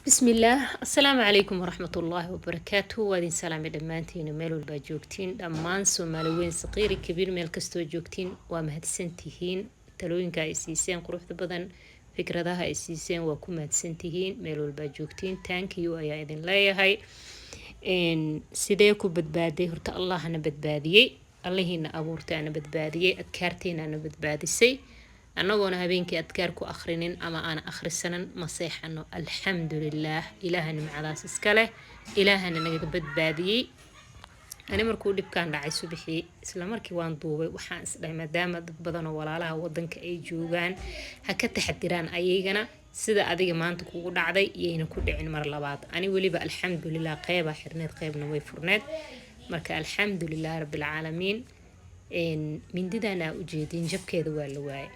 بسم الله السلام عليكم ورحمة الله وبركاته وادين سلام دمانتين ميل والباجوكتين دمان سومالوين صغير كبير ميل كستو جوكتين ومهدسنتهين تلوين كايسيسين قروح بدن فكرتها ايسيسين وكو مهدسنتهين ميل والباجوكتين تانكيو ايا اذن لايهاي ان سيديكو بدبادي هرتا الله انا بدباديي اللهينا ابورتا انا بدباديي ادكارتين انا بدباديسي أنا هبينكي أذكاركو أخرين أما أنا آخر السنة مصيح أنه الحمد لله إلهنا مع ذاس إسكاله إلهنا نجد بادي أنا مركو دب كان دعي سبحي إسلام مركي وان دوبي وحان إسلام دام بدن ولا لها ودنك أي جوجان هكذا حديران أيجنا سيدا أديك ما أنت كود عدي يين كود عين مر لبعض أنا ولي بقى الحمد لله قيبة حرنات قيبنا ويفرنات مركا الحمد لله رب العالمين إن من دنا أجيدين جب كذا والواي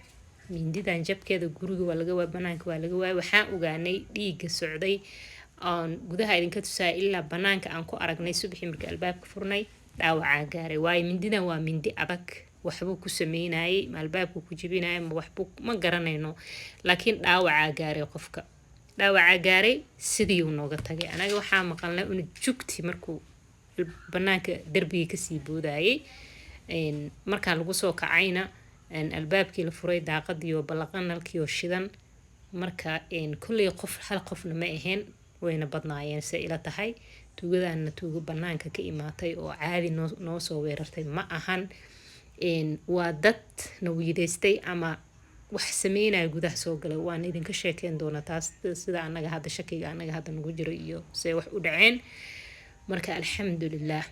mindidan jabkeeda guriga waa laga waay banaanka waa laga waay waxaan ogaanay dhiiga socday aan gudaha idinka tusaay ilaa banaanka aan ku aragnay subaxii markii albaabka furnay dhaawaca gaaray waay mindidan waa mindi adag waxbuu ku sameynayay ma albaabku ku jibinayay ma waxbuu ma garanayno laakiin dhaawaca gaaray qofka dhaawaca gaaray sidii uu nooga tagay anaga waxaa maqalnay in jugti markuu banaanka darbiga ka sii boodayay marka lagu soo kacayna albaabkii la furay daaqadii oo balaqanalkii oo shidan marka kulli qof hal qofna ma ahayn wayna badnaayeen si ila tahay tuugadaana tuugo banaanka ka imaatay oo caadi noo soo weerartay ma ahan waa dad nawiidaystay ama wax sameynaya gudaha soo galay waan idinka sheekeen doona taas sida anaga hadda shakiga anaga hadda nagu jiro iyo say wax u dhaceen marka alxamdulillah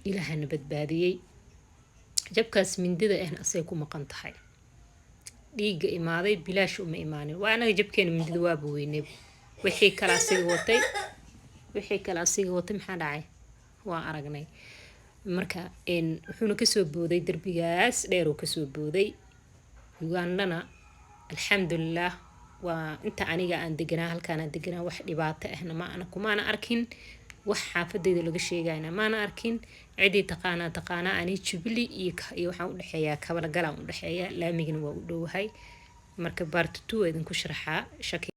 ilaahana badbaadiyay jabkaas mindida ahna asay ku maqan tahay dhiiga imaaday bilaash uma imaanin waa anaga jabkeena mindida waa weynay wixii kala asiga watay maxaa dhacay waa aragnay marka wuxuuna ka soo booday darbigaas dheer oo ka soo booday Ugandana alxamdulillah waa inta aniga aan deganaa halkaan aan deganaa wax dhibaato ahna ma ana kumaana arkin wax xaafadeyda laga sheegayna maana arkin cidii taqaana ani jibli iyo waxaan u dhaxeeyaa kabala galaan u dhaxeeyaa laamigina waa u dhowhay marka part 2 idin ku sharaxaa shaki